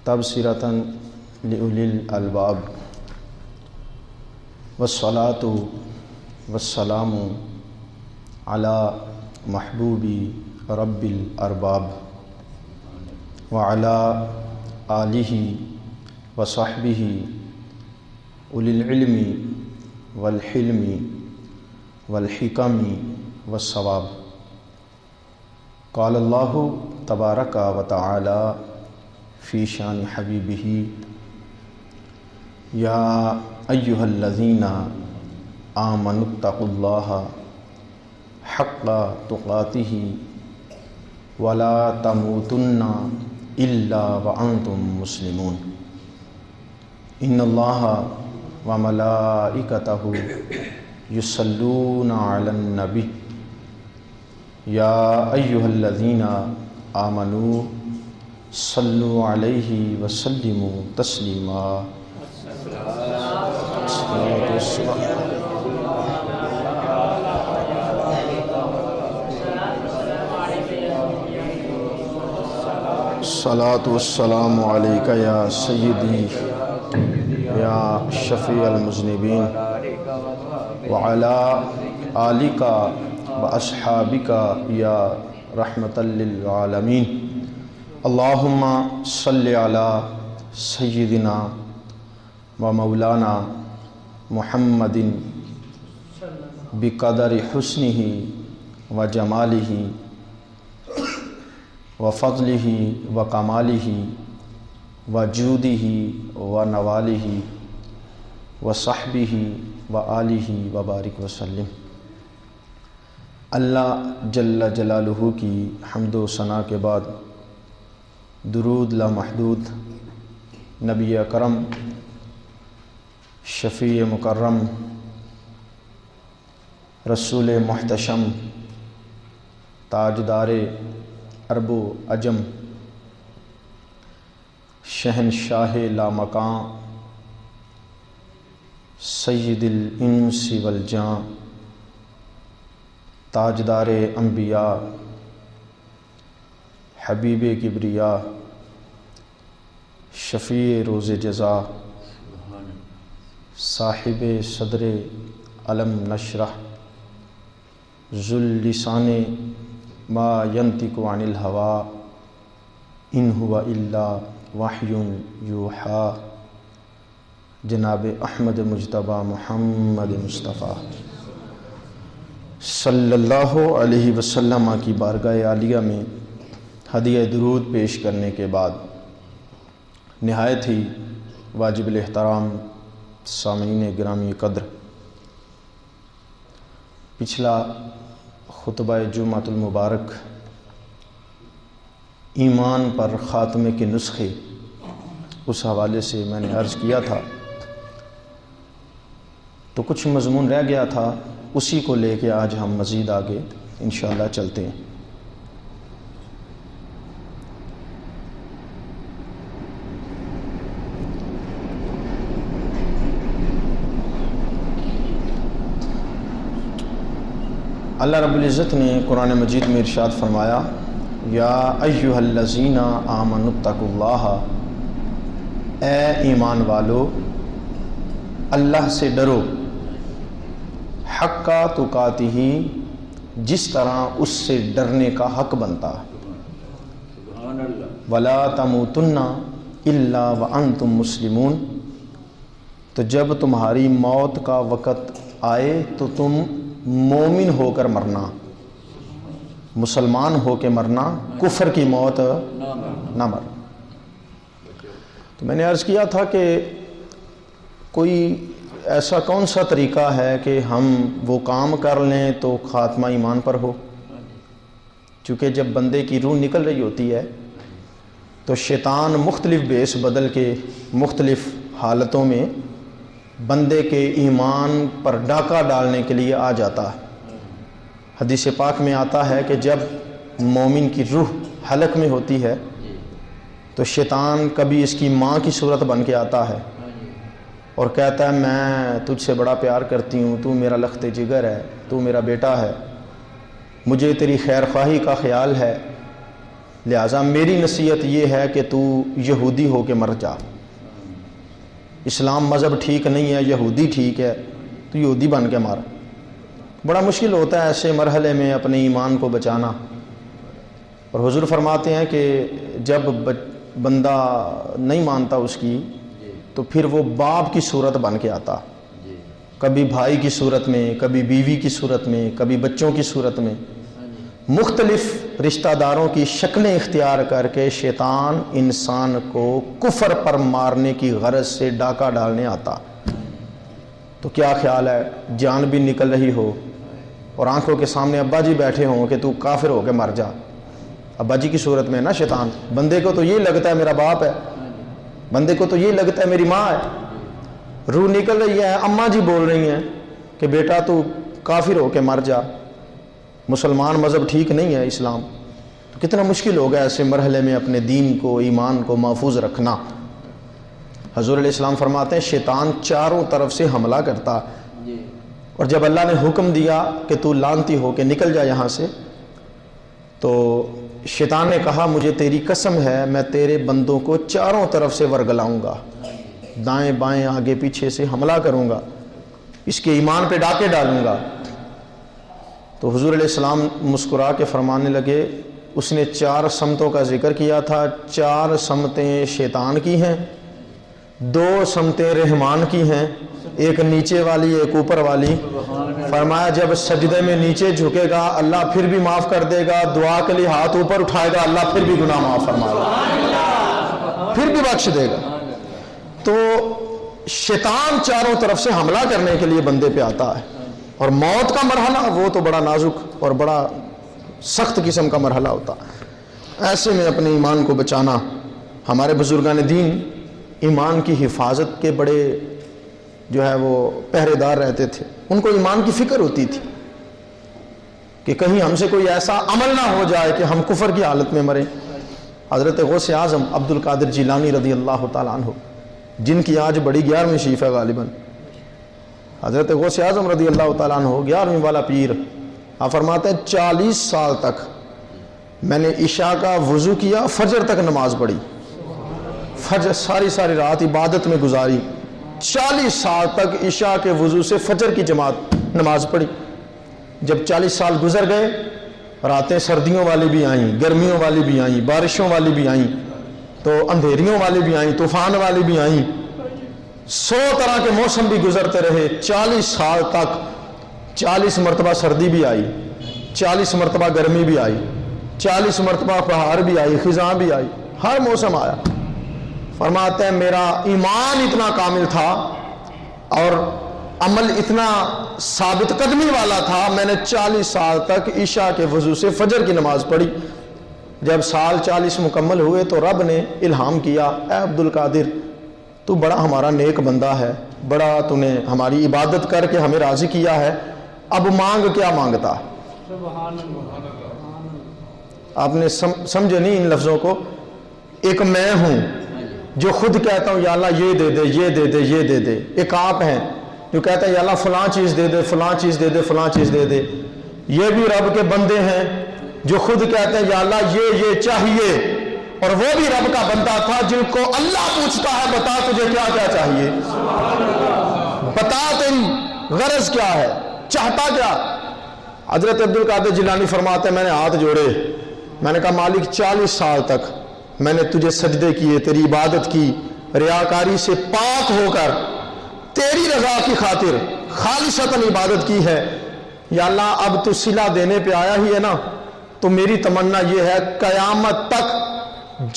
تبصرۃ لأولی الالباب والصلاۃ والسلام علی محبوبی رب الارباب وعلی آلہ وصحبہ اولی العلم والحلم والحکم والصواب۔ قال اللہ تبارک و تعالی فی شان حبیبہ یا ایہا الذین آمنوا اتقوا اللہ حق تقاتہ ولا تموتن الا وانتم مسلمون۔ ان اللہ وملائکتہ یصلون علی النبی یا ایہا الذین آمنوا صلوا علیہ وسلموا تسلیما۔ الصلاۃ والسلام علیک یا سیدی یا شفیع المذنبین وعلی آلک واصحابک یا رحمۃ للعالمین۔ اللہم صلی علی سیدنا و مولانا محمد بقدر حسنہ و جمالہ و فضلہ و کمالہ و جودہ و نوالہ و صحبہ و آلہ و بارک وسلم۔ اللہ جل جلالہ کی حمد و ثنا کے بعد درود لامحدود نبی اکرم شفیع مکرم رسول محتشم تاجدار عرب و عجم شہنشاہ لامکاں سید الانس والجاں تاجدار انبیاء حبیب کبریا شفیع روز جزا صاحب صدر علم نشرح ذو اللسان ما ینطق عن الہوا ان هو الا وحی یوحی جناب احمد مجتبی محمد مصطفیٰ صلی اللہ علیہ وسلم کی بارگاہ عالیہ میں ہدیہ درود پیش کرنے کے بعد نہایت ہی واجب الاحترام سامعین گرامی قدر، پچھلا خطبہ جمعۃ المبارک ایمان پر خاتمے کے نسخے اس حوالے سے میں نے عرض کیا تھا، تو کچھ مضمون رہ گیا تھا، اسی کو لے کے آج ہم مزید آگے انشاءاللہ چلتے ہیں۔ اللہ رب العزت نے قرآن مجید میں ارشاد فرمایا یا ایہا الذین آمنوا اتقوا اللہ، اے ایمان والو اللہ سے ڈرو، حق تقاتہ، جس طرح اس سے ڈرنے کا حق بنتا ہے، ولا تموتن الا وانتم مسلمون، تو جب تمہاری موت کا وقت آئے تو تم مومن ہو کر مرنا، مسلمان ہو کے مرنا، کفر کی موت نہ مر۔ تو میں نے عرض کیا تھا کہ کوئی ایسا کون سا طریقہ ہے کہ ہم وہ کام کر لیں تو خاتمہ ایمان پر ہو، چونکہ جب بندے کی روح نکل رہی ہوتی ہے تو شیطان مختلف بیس بدل کے مختلف حالتوں میں بندے کے ایمان پر ڈاکہ ڈالنے کے لیے آ جاتا ہے۔ حدیث پاک میں آتا ہے کہ جب مومن کی روح حلق میں ہوتی ہے تو شیطان کبھی اس کی ماں کی صورت بن کے آتا ہے اور کہتا ہے میں تجھ سے بڑا پیار کرتی ہوں، تو میرا لخت جگر ہے، تو میرا بیٹا ہے، مجھے تیری خیر خواہی کا خیال ہے، لہٰذا میری نصیحت یہ ہے کہ تو یہودی ہو کے مر جا. اسلام مذہب ٹھیک نہیں ہے، یہودی ٹھیک ہے، تو یہودی بن کے مار. بڑا مشکل ہوتا ہے ایسے مرحلے میں اپنے ایمان کو بچانا. اور حضور فرماتے ہیں کہ جب بندہ نہیں مانتا اس کی تو پھر وہ باپ کی صورت بن کے آتا، کبھی بھائی کی صورت میں، کبھی بیوی کی صورت میں، کبھی بچوں کی صورت میں، مختلف رشتہ داروں کی شکلیں اختیار کر کے شیطان انسان کو کفر پر مارنے کی غرض سے ڈاکہ ڈالنے آتا. تو کیا خیال ہے جان بھی نکل رہی ہو اور آنکھوں کے سامنے ابا جی بیٹھے ہوں کہ تو کافر ہو کے مر جا. ابا جی کی صورت میں نا شیطان، بندے کو تو یہ لگتا ہے میرا باپ ہے، بندے کو تو یہ لگتا ہے میری ماں ہے. روح نکل رہی ہے، اماں جی بول رہی ہیں کہ بیٹا تو کافر ہو کے مر جا، مسلمان مذہب ٹھیک نہیں ہے اسلام. تو کتنا مشکل ہوگا ایسے مرحلے میں اپنے دین کو، ایمان کو محفوظ رکھنا. حضور علیہ السلام فرماتے ہیں شیطان چاروں طرف سے حملہ کرتا، اور جب اللہ نے حکم دیا کہ تو لعنتی ہو کے نکل جا یہاں سے، تو شیطان نے کہا مجھے تیری قسم ہے میں تیرے بندوں کو چاروں طرف سے ورگلاؤں گا، دائیں بائیں آگے پیچھے سے حملہ کروں گا، اس کے ایمان پہ ڈاکے ڈالوں گا. تو حضور علیہ السلام مسکرا کے فرمانے لگے اس نے 4 سمتوں کا ذکر کیا تھا، 4 سمتیں شیطان کی ہیں، 2 سمتیں رحمان کی ہیں، ایک نیچے والی ایک اوپر والی. فرمایا جب سجدے میں نیچے جھکے گا اللہ پھر بھی معاف کر دے گا، دعا کے لیے ہاتھ اوپر اٹھائے گا اللہ پھر بھی گناہ معاف فرما گا، پھر بھی بخش دے گا. تو شیطان چاروں طرف سے حملہ کرنے کے لیے بندے پہ آتا ہے، اور موت کا مرحلہ وہ تو بڑا نازک اور بڑا سخت قسم کا مرحلہ ہوتا. ایسے میں اپنے ایمان کو بچانا. ہمارے بزرگان دین ایمان کی حفاظت کے بڑے جو ہے وہ پہرے دار رہتے تھے. ان کو ایمان کی فکر ہوتی تھی کہ کہیں ہم سے کوئی ایسا عمل نہ ہو جائے کہ ہم کفر کی حالت میں مریں. حضرت غوث اعظم عبد القادر جیلانی رضی اللہ تعالیٰ عنہ، جن کی آج بڑی 11ویں شریف ہے غالباً، حضرت غوث اعظم رضی اللہ تعالیٰ عنہ 11ویں والا پیر، آپ فرماتے ہیں 40 سال تک میں نے عشاء کا وضو کیا، فجر تک نماز پڑھی، فجر ساری رات عبادت میں گزاری، 40 سال تک عشاء کے وضو سے فجر کی جماعت نماز پڑھی. جب 40 سال گزر گئے، راتیں سردیوں والی بھی آئیں، گرمیوں والی بھی آئیں، بارشوں والی بھی آئیں، تو اندھیریوں والی بھی آئیں، طوفان والی بھی آئیں، 100 طرح کے موسم بھی گزرتے رہے. 40 سال تک 40 مرتبہ سردی بھی آئی، 40 مرتبہ گرمی بھی آئی، 40 مرتبہ بہار بھی آئی، خزاں بھی آئی، ہر موسم آیا. فرماتے ہیں میرا ایمان اتنا کامل تھا اور عمل اتنا ثابت قدمی والا تھا، میں نے 40 سال تک عشاء کے وضو سے فجر کی نماز پڑھی. جب سال 40 مکمل ہوئے تو رب نے الہام کیا، اے عبد القادر تو بڑا ہمارا نیک بندہ ہے، بڑا تو نے ہماری عبادت کر کے ہمیں راضی کیا ہے، اب مانگ کیا مانگتا. آپ نے سمجھے نہیں ان لفظوں کو. ایک میں ہوں جو خود کہتا ہوں یا اللہ یہ دے دے یہ دے دے یہ دے دے، ایک آپ ہیں جو کہتا ہے یا اللہ فلاں چیز دے دے فلاں چیز دے دے فلاں چیز دے دے. یہ بھی رب کے بندے ہیں جو خود کہتے ہیں یا اللہ یہ چاہیے، اور وہ بھی رب کا بندہ تھا جن کو اللہ پوچھتا ہے بتا تجھے کیا کیا چاہیے، بتا تیری غرض کیا ہے، چاہتا کیا. حضرت عبد القادر جیلانی فرماتے ہیں میں نے ہاتھ جوڑے، میں نے کہا مالک 40 سال تک میں نے تجھے سجدے کیے، تیری عبادت کی، ریاکاری سے پاک ہو کر تیری رضا کی خاطر خالصتاً عبادت کی ہے. یا اللہ اب تو صلہ دینے پہ آیا ہی ہے نا، تو میری تمنا یہ ہے قیامت تک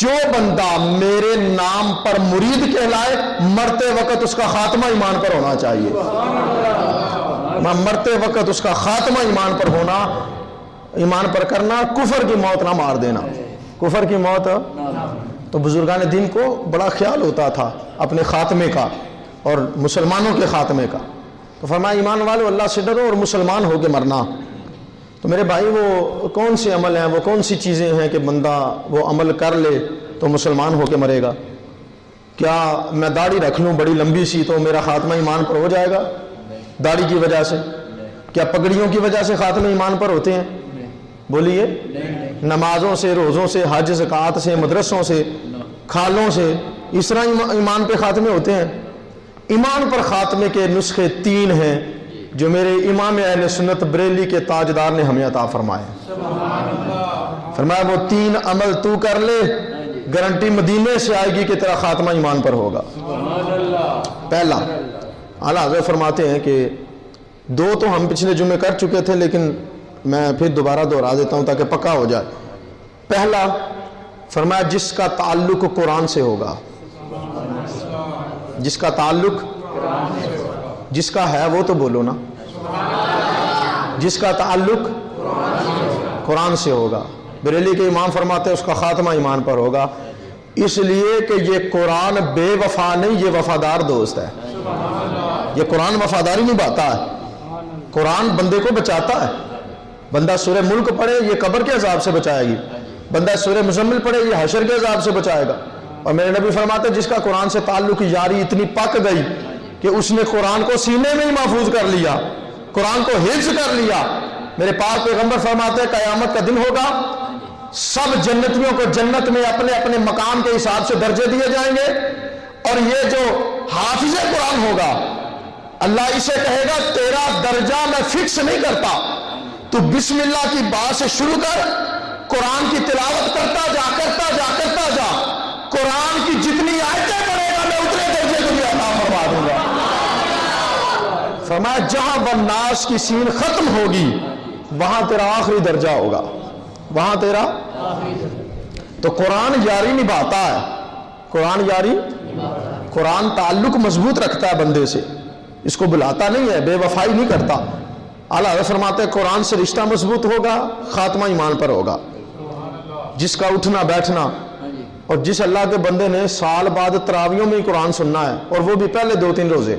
جو بندہ میرے نام پر مرید کہلائے مرتے وقت اس کا خاتمہ ایمان پر ہونا چاہیے. مرتے وقت اس کا خاتمہ ایمان پر ہونا، ایمان پر کرنا، کفر کی موت نہ مار دینا، کفر کی موت. تو بزرگان دین کو بڑا خیال ہوتا تھا اپنے خاتمے کا اور مسلمانوں کے خاتمے کا. تو فرمایا ایمان والو اللہ سے ڈرو اور مسلمان ہو کے مرنا. تو میرے بھائی وہ کون سے عمل ہیں، وہ کون سی چیزیں ہیں کہ بندہ وہ عمل کر لے تو مسلمان ہو کے مرے گا؟ کیا میں داڑھی رکھ لوں بڑی لمبی سی تو میرا خاتمہ ایمان پر ہو جائے گا داڑھی کی وجہ سے؟ کیا پگڑیوں کی وجہ سے خاتمہ ایمان پر ہوتے ہیں؟ بولیے، نمازوں سے، روزوں سے، حج زکوٰۃ سے، مدرسوں سے، کھالوں سے، اس طرح ایمان پہ خاتمے ہوتے ہیں؟ ایمان پر خاتمے کے نسخے 3 ہیں جو میرے امام اہل سنت بریلی کے تاجدار نے ہمیں عطا فرمائے۔ فرمایا وہ 3 عمل تو کر لے، گارنٹی مدینے سے آئے گی کہ تیرا خاتمہ ایمان پر ہوگا۔ پہلا، اعلیٰ حضرت فرماتے ہیں کہ 2 تو ہم پچھلے جمعے کر چکے تھے، لیکن میں پھر دوبارہ دہرا دیتا ہوں تاکہ پکا ہو جائے۔ پہلا فرمایا جس کا تعلق قرآن سے ہوگا، جس کا تعلق، جس کا ہے وہ تو بولو نا، جس کا تعلق قرآن سے ہوگا۔ بریلی کے امام فرماتے ہیں اس کا خاتمہ ایمان پر ہوگا، اس لیے کہ یہ قرآن بے وفا نہیں، یہ وفادار دوست ہے۔ یہ قرآن وفاداری نبھاتا ہے، قرآن بندے کو بچاتا ہے۔ بندہ سورہ ملک پڑھے یہ قبر کے عذاب سے بچائے گی، بندہ سورہ مزمل پڑھے یہ حشر کے عذاب سے بچائے گا۔ اور میرے نبی فرماتے ہیں جس کا قرآن سے تعلق یاری اتنی پک گئی کہ اس نے قرآن کو سینے میں ہی محفوظ کر لیا، قرآن کو حفظ کر لیا۔ میرے پاک پیغمبر فرماتے ہیں قیامت کا دن ہوگا، سب جنتیوں کو جنت میں اپنے اپنے مقام کے حساب سے درجے دیے جائیں گے، اور یہ جو حافظ قرآن ہوگا اللہ اسے کہے گا تیرا درجہ میں فکس نہیں کرتا، تو بسم اللہ کی بات سے شروع کر، قرآن کی تلاوت کرتا جا کرتا جا کرتا جا، قرآن کی جتنی آیتیں پڑھے گا میں اتنے درجے کو بھی عطا فرما دوں گا۔ فرمایا جہاں والناس کی سین ختم ہوگی وہاں تیرا آخری درجہ ہوگا، وہاں تیرا۔ تو قرآن یاری نبھاتا ہے، قرآن یاری، قرآن تعلق مضبوط رکھتا ہے بندے سے، اس کو بلاتا نہیں ہے، بے وفائی نہیں کرتا۔ اعلیٰ حضرت فرماتے ہیں قرآن سے رشتہ مضبوط ہوگا، خاتمہ ایمان پر ہوگا۔ جس کا اٹھنا بیٹھنا، اور جس اللہ کے بندے نے سال بعد تراویوں میں ہی قرآن سننا ہے، اور وہ بھی پہلے 2-3 روزے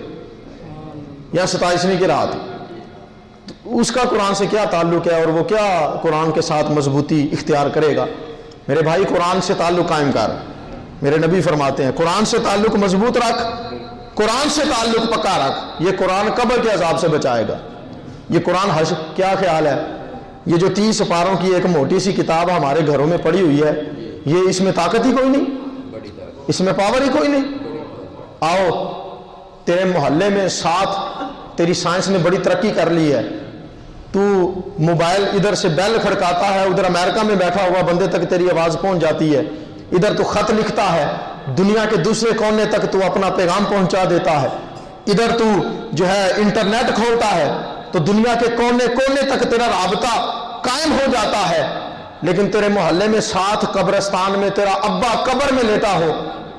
یا 27ویں کی رات، اس کا قرآن سے کیا تعلق ہے اور وہ کیا قرآن کے ساتھ مضبوطی اختیار کرے گا؟ میرے بھائی قرآن سے تعلق قائم کر، میرے نبی فرماتے ہیں قرآن سے تعلق مضبوط رکھ، قرآن سے تعلق پکا رکھ، یہ قرآن قبر کے عذاب سے بچائے گا۔ یہ قرآن کیا خیال ہے، یہ جو 30 پاروں کی ایک موٹی سی کتاب ہمارے گھروں میں پڑی ہوئی ہے، یہ اس میں طاقت ہی کوئی نہیں، اس میں پاور ہی کوئی نہیں۔ آؤ تیرے محلے میں ساتھ تیری سائنس نے بڑی ترقی کر لی ہے، تو موبائل ادھر سے بیل کھڑکاتا ہے، ادھر امریکہ میں بیٹھا ہوا بندے تک تیری آواز پہنچ جاتی ہے، ادھر تو خط لکھتا ہے، دنیا کے دوسرے کونے تک تو اپنا پیغام پہنچا دیتا ہے، ادھر تو جو ہے انٹرنیٹ کھولتا ہے تو دنیا کے کونے کونے تک تیرا رابطہ قائم ہو جاتا ہے۔ لیکن تیرے محلے میں ساتھ قبرستان میں تیرا ابا قبر میں لیتا ہو،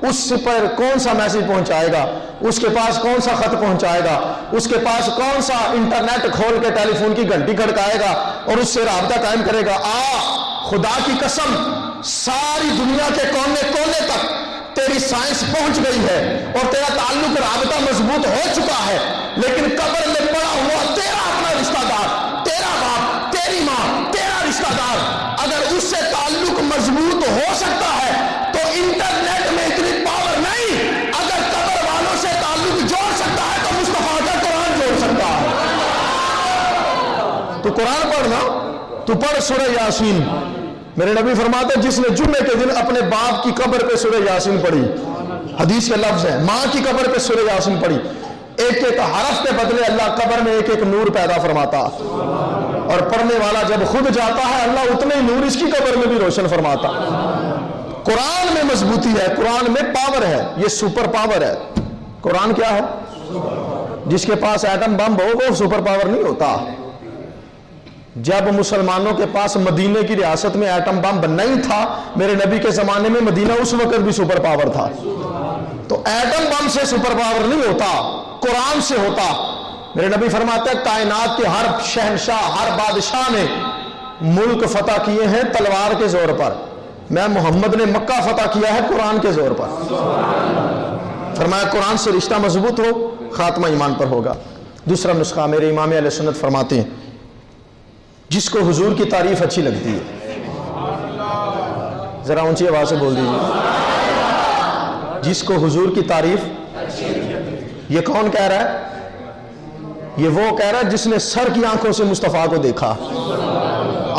اس پر کون سا میسج پہنچائے گا، اس کے پاس کون سا خط پہنچائے گا، اس کے پاس کون سا انٹرنیٹ کھول کے ٹیلی فون کی گھنٹی کھڑکائے گا اور اس سے رابطہ قائم کرے گا؟ خدا کی قسم ساری دنیا کے کونے کونے تک تیری سائنس پہنچ گئی ہے اور تیرا تعلق رابطہ مضبوط ہو چکا ہے، لیکن قبر میں پڑا ہوا تیرا اپنا رشتہ دار، تیرا باپ، تیری ماں، تیرا رشتہ دار اگر اس سے تعلق مضبوط ہو سکتا ہے تو انٹرنیٹ میں اتنی پاور نہیں، اگر قبر والوں سے تعلق جوڑ سکتا ہے تو مصطفیٰ کا قرآن جوڑ سکتا ہے۔ تو قرآن پڑھنا، تو پڑھ سورہ یاسین۔ میرے نبی فرماتے ہیں جس نے جمعے کے دن اپنے باپ کی قبر پہ سورہ یاسین پڑھی، حدیث کے لفظ ہے، ماں کی قبر پہ سورہ یاسین پڑھی، ایک ایک حرف کے بدلے اللہ قبر میں ایک ایک نور پیدا فرماتا، اور پڑھنے والا جب خود جاتا ہے اللہ اتنے ہی نور اس کی قبر میں بھی روشن فرماتا۔ قرآن میں مضبوطی ہے، قرآن میں پاور ہے، یہ سپر پاور ہے۔ قرآن کیا ہے؟ جس کے پاس ایٹم بم ہو وہ سپر پاور نہیں ہوتا۔ جب مسلمانوں کے پاس مدینے کی ریاست میں ایٹم بم بننا ہی تھا، میرے نبی کے زمانے میں مدینہ اس وقت بھی سپر پاور تھا۔ تو ایٹم بم سے سپر پاور نہیں ہوتا، قرآن سے ہوتا۔ میرے نبی فرماتے ہیں کائنات کے ہر شہنشاہ، ہر بادشاہ نے ملک فتح کیے ہیں تلوار کے زور پر، میں محمد نے مکہ فتح کیا ہے قرآن کے زور پر۔ فرمایا قرآن سے رشتہ مضبوط ہو، خاتمہ ایمان پر ہوگا۔ دوسرا نسخہ میرے امام اہل سنت فرماتے ہیں جس کو حضور کی تعریف اچھی لگتی ہے، ذرا اونچی آواز سے بول دیجیے، جس کو حضور کی تعریف، یہ کون کہہ رہا ہے؟ یہ وہ کہہ رہا ہے جس نے سر کی آنکھوں سے مصطفیٰ کو دیکھا۔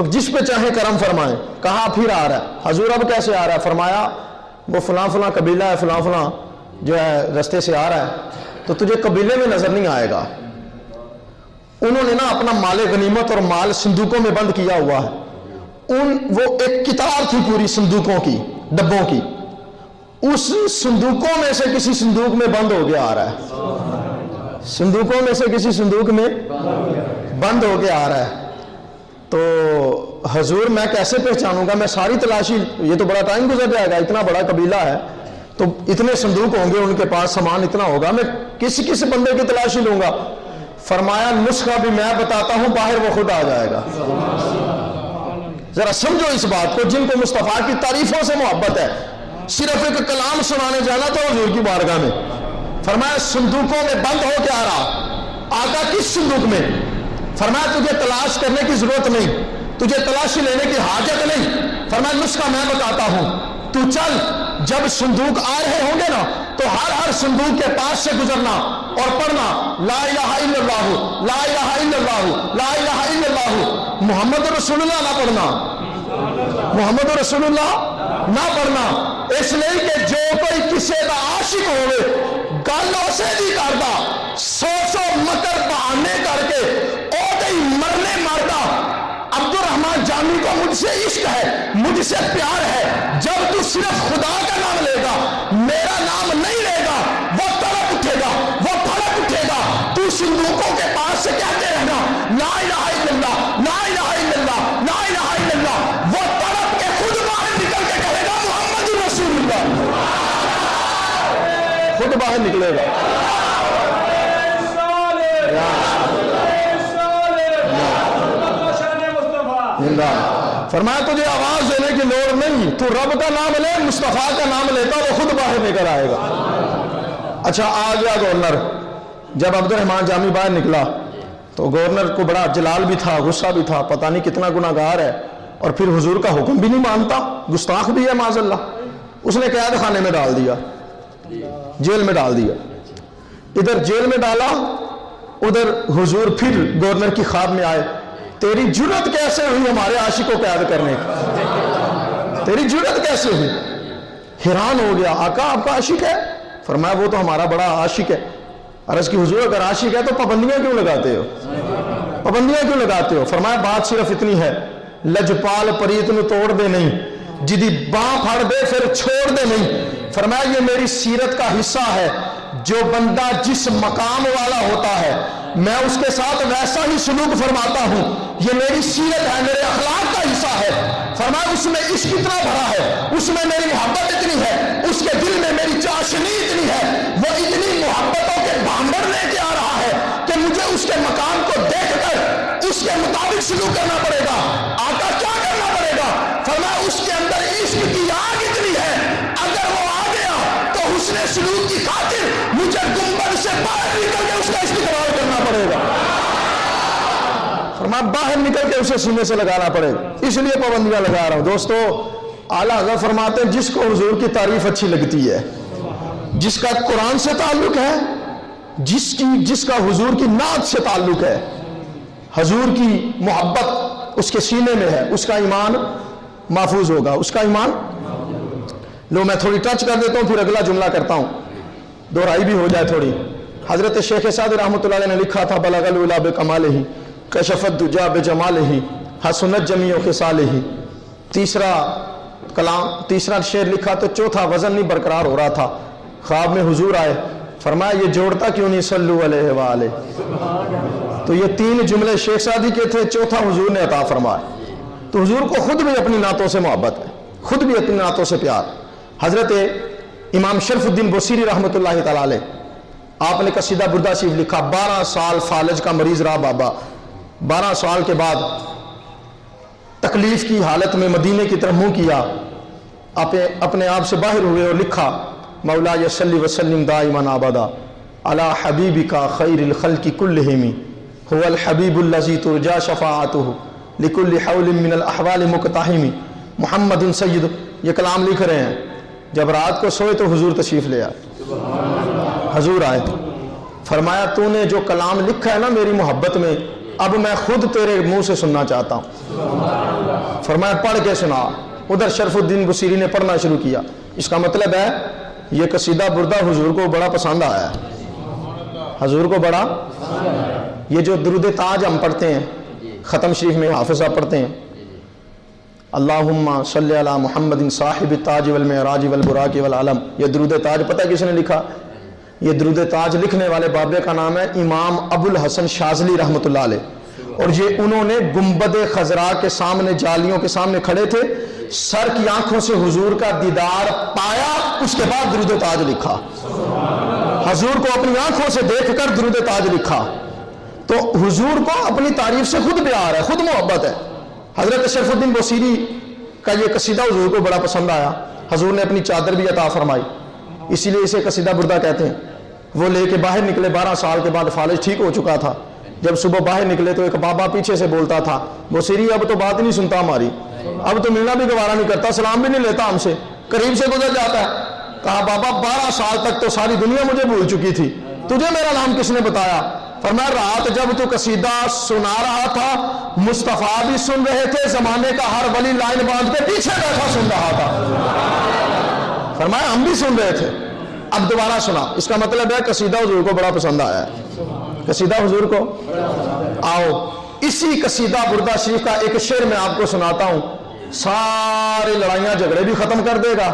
تو جس پہ چاہے کرم فرمائیں. کہاں پھر آ رہا ہے حضور؟ اب کیسے آ رہا ہے؟ فرمایا وہ فلاں فلاں قبیلہ ہے، فلاں فلاں جو ہے رستے سے آ رہا ہے، تو تجھے قبیلے میں نظر نہیں آئے گا. انہوں نے نا اپنا مال غنیمت اور مال صندوقوں میں بند کیا ہوا ہے. وہ ایک کتار تھی پوری صندوقوں کی، ڈبوں کی، اس صندوقوں میں سے کسی صندوق میں بند ہو کے آ رہا ہے، صندوقوں میں سے کسی صندوق میں بند ہو کے آ رہا ہے. تو حضور میں کیسے پہچانوں گا؟ میں ساری تلاشی، یہ تو بڑا ٹائم گزر جائے گا، اتنا بڑا قبیلہ ہے تو اتنے صندوق ہوں گے، ان کے پاس سامان اتنا ہوگا، میں کس بندے کی تلاشی لوں گا؟ فرمایا نسخہ بھی میں بتاتا ہوں، باہر وہ خود آ جائے گا. ذرا سمجھو اس بات کو. جن کو مصطفیٰ کی تعریفوں سے محبت ہے، صرف ایک کلام سنانے جانا تھا حضور کی بارگاہ میں. فرمایا صندوقوں میں بند ہو کے آ رہا. آقا کس صندوق میں؟ فرمایا تجھے تلاش کرنے کی ضرورت نہیں، تجھے تلاشی لینے کی حاجت نہیں. فرمایا نسخہ میں بتاتا ہوں، تو چل. جب صندوق آ رہے ہوں گے نا تو ہر صندوق کے پاس سے گزرنا اور پڑھنا لا الہ الا اللہ، لا الہ الا اللہ، لا الہ الا اللہ، محمد رسول اللہ نہ پڑھنا، محمد رسول اللہ نہ پڑھنا. اس لیے کہ جو کوئی کسی کا عاشق ہوئے گل اسے دی کردا، سوچو مکر بہانے کر کے او دے مرنے مردا. عبد الرحمن جامی کو مجھ سے عشق ہے، مجھ سے پیار ہے. جب تو صرف خدا کا نام لے گا، میرا نام نہیں لے گا، وہ تڑپ اٹھے گا، وہ پھڑک اٹھے گا. تو صندوقوں کے پاس سے کہتے رہنا لا الہ الا اللہ، لا الہ الا اللہ، لا الہ الا اللہ. وہ تڑپ کے خود باہر نکل کے کہے گا محمد رسول اللہ، خود باہر نکلے گا. فرمایا تجھے آواز دینے کی لوڑ نہیں، تو رب کا نام لے، مصطفیٰ کا نام لیتا وہ خود باہر نکل آئے گا. اچھا آ گیا گورنر. جب عبد الرحمن جامی باہر نکلا تو گورنر کو بڑا جلال بھی تھا، غصہ بھی تھا، پتہ نہیں کتنا گناہگار ہے اور پھر حضور کا حکم بھی نہیں مانتا، گستاخ بھی ہے معاذ اللہ. اس نے قید خانے میں ڈال دیا، جیل میں ڈال دیا. ادھر جیل میں ڈالا، ادھر حضور پھر گورنر کی خواب میں آئے. تیری جرت کیسے ہوئی ہمارے عاشق کو قید کرنے کی؟ تیری جرت کیسے ہوئی؟ حیران ہو گیا. آقا آپ کا عاشق ہے؟ فرمایا وہ تو ہمارا بڑا عاشق ہے. عرض کی حضور اگر عاشق ہے تو پابندیاں کیوں لگاتے ہو؟ پابندیاں کیوں لگاتے ہو؟ فرمایا بات صرف اتنی ہے، لجپال پریت نو توڑ دے نہیں، جدی باں پھڑ دے پھر چھوڑ دے نہیں. فرمایا یہ میری سیرت کا حصہ ہے. جو بندہ جس مقام والا ہوتا ہے میں اس کے ساتھ ویسا ہی سلوک فرماتا ہوں. یہ میری سیرت ہے، میرے اخلاق کا حصہ ہے. فرمایا اس میں عشق اتنا بھرا ہے، اس میں میری محبت اتنی ہے، اس کے دل میں میری چاشنی اتنی ہے، وہ اتنی محبتوں کے بھانڈر لے کے آ رہا ہے کہ مجھے اس کے مقام کو دیکھ کر اس کے مطابق سلوک کرنا پڑے گا. آقا کیا کرنا پڑے گا؟ فرمایا اس کے اندر عشق کی آگ اتنی ہے، اگر وہ آ گیا تو حسن سلوک کی خاطر مجھے گنبد سے باہر نکل کے اس کا استقبال کرنا پڑے گا. فرمایا باہر نکل کے اسے سینے سے لگانا پڑے گا. اس لیے پابندیاں لگا رہا ہوں. دوستو اعلیٰ حضرت فرماتے ہیں جس کو حضور کی تعریف اچھی لگتی ہے، جس کا قرآن سے تعلق ہے، جس کا حضور کی نعت سے تعلق ہے، حضور کی محبت اس کے سینے میں ہے، اس کا ایمان محفوظ ہوگا. اس کا ایمان لو میں تھوڑی ٹچ کر دیتا ہوں پھر اگلا جملہ کرتا ہوں، دہرائی بھی ہو جائے تھوڑی. حضرت شیخ سعدی رحمۃ اللہ علیہ نے لکھا تھا بلغ العلا بکمالہ کشفت الدجا بجمالہ حسنت جمیع خصالہ. تیسرا شعر لکھا تو چوتھا وزن نہیں برقرار ہو رہا تھا. خواب میں حضور آئے، فرمایا یہ جوڑتا کیوں نہیں صلو علیہ وآلہ. تو یہ تین جملے شیخ سعدی کے تھے، چوتھا حضور نے عطا فرمایا. تو حضور کو خود بھی اپنی نعتوں سے محبت ہے، خود بھی اپنی نعتوں سے پیار. حضرت امام شرف الدین بصیری رحمۃ اللہ تعالی علیہ، آپ نے قصیدہ بردہ شریف لکھا. 12 سال فالج کا مریض رہا بابا. 12 سال کے بعد تکلیف کی حالت میں مدینے کی طرف منہ کیا، اپنے آپ سے باہر ہوئے اور لکھا مولا صلی وسلم دائما ابدا علی حبیبک خیر الخلق کلہم هو الحبیب الذی ترجا شفاعته لکل حول من الاحوال مقتحم. محمد سید یہ کلام لکھ رہے ہیں. جب رات کو سوئے تو حضور تشریف لے آئے. حضور آئے، فرمایا تو نے جو کلام لکھا ہے نا میری محبت میں، اب میں خود تیرے منہ سے سننا چاہتا ہوں۔ فرمایا پڑھ کے سنا۔ ادھر شرف الدین بصیری نے پڑھنا شروع کیا۔ اس کا مطلب ہے یہ قصیدہ بردہ حضور کو بڑا پسند آیا ہے، حضور کو بڑا۔ یہ جو درود تاج ہم پڑھتے ہیں ختم شریف میں، حافظ صاحب پڑھتے ہیں اللہم صلی علی محمد صاحب التاج والمعراج والبراق والعلم، یہ درود تاج پتہ کس نے لکھا؟ یہ درود تاج لکھنے والے بابے کا نام ہے امام ابو الحسن شاذلی رحمۃ اللہ علیہ، اور یہ انہوں نے گنبد خضراء کے سامنے جالیوں کے سامنے کھڑے تھے، سر کی آنکھوں سے حضور کا دیدار پایا، اس کے بعد درود تاج لکھا۔ حضور کو اپنی آنکھوں سے دیکھ کر درود تاج لکھا۔ تو حضور کو اپنی تعریف سے خود پیار ہے، خود محبت ہے۔ حضرت شرف الدین بصیری کا یہ قصیدہ حضور کو بڑا پسند آیا، حضور نے اپنی چادر بھی عطا فرمائی، اسی لیے اسے قصیدہ بردہ کہتے ہیں۔ وہ لے کے باہر نکلے، 12 سال کے بعد فالج ٹھیک ہو چکا تھا۔ جب صبح باہر نکلے تو ایک بابا پیچھے سے بولتا تھا، بصیری اب تو بات نہیں سنتا ہماری، اب تو ملنا بھی گوارا نہیں کرتا، سلام بھی نہیں لیتا ہم سے، قریب سے گزر جاتا ہے۔ کہا بابا 12 سال تک تو ساری دنیا مجھے بھول چکی تھی، تجھے میرا نام کس نے بتایا؟ فرمایا رات جب تو قصیدہ سنا رہا تھا مصطفیٰ بھی سن رہے تھے، زمانے کا ہر ولی لائن باندھ کے پیچھے بیٹھا سن رہا تھا۔ فرمایا ہم بھی سن رہے تھے، اب دوبارہ سنا۔ اس کا مطلب ہے قصیدہ حضور کو بڑا پسند آیا ہے، قصیدہ حضور کو۔ آؤ اسی قصیدہ بردہ شریف کا ایک شعر میں آپ کو سناتا ہوں، سارے لڑائیاں جھگڑے بھی ختم کر دے گا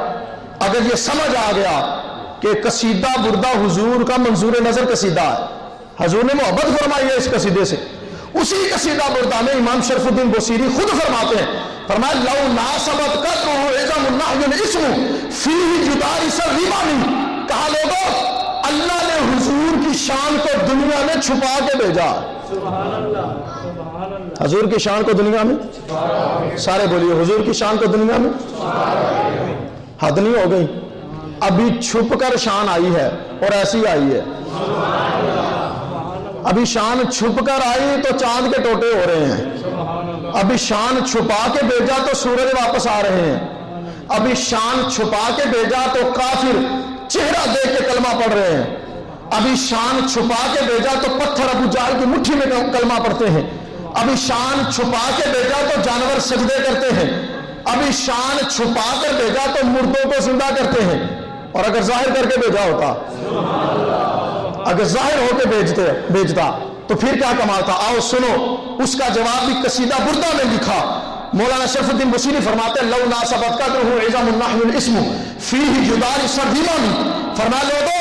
اگر یہ سمجھ آ گیا کہ قصیدہ بردہ حضور کا منظور نظر قصیدہ ہے، حضور نے محبت فرمائی ہے اس قصیدے سے۔ اسی قصیدہ بردہ میں امام شرف الدین بصیری خود فرماتے ہیں، فرمایا لو ناسبت قدرہ اعظم النحی الاسم فیہ جدارس الریبانی، کہا لوگوں اللہ نے حضور کی شان کو دنیا میں چھپا کے بھیجا۔ حضور کی شان کو دنیا میں، سارے بولیے حضور کی شان کو دنیا میں، حد نہیں ہو گئی؟ ابھی چھپ کر شان آئی ہے اور ایسی آئی ہے۔ ابھی شان چھپ کر آئی تو چاند کے ٹوٹے ہو رہے ہیں، ابھی شان چھپا کے بھیجا تو سورج واپس آ رہے ہیں، ابھی شان چھپا کے بھیجا تو کافر چہرہ دیکھ کے کلمہ پڑھ رہے ہیں، ابھی شان چھپا کے بھیجا تو پتھر ابو جہل کی مٹھی میں کلمہ پڑھتے ہیں، ابھی شان چھپا کے بھیجا تو جانور سجدے کرتے ہیں، ابھی شان چھپا کر بھیجا تو مردوں کو زندہ کرتے ہیں۔ اور اگر ظاہر کر کے بھیجا ہوتا، اگر ظاہر ہو کے بھیجتا تو پھر کیا کمال تھا؟ آؤ سنو اس کا جواب بھی قصیدہ بردہ میں لکھا۔ مولانا شرف الدین بصیری فرماتے ہیں لو ناسبت قدرہ اعظم النحی الاسم فیہ جدارس الریبانی، فرما لوگوں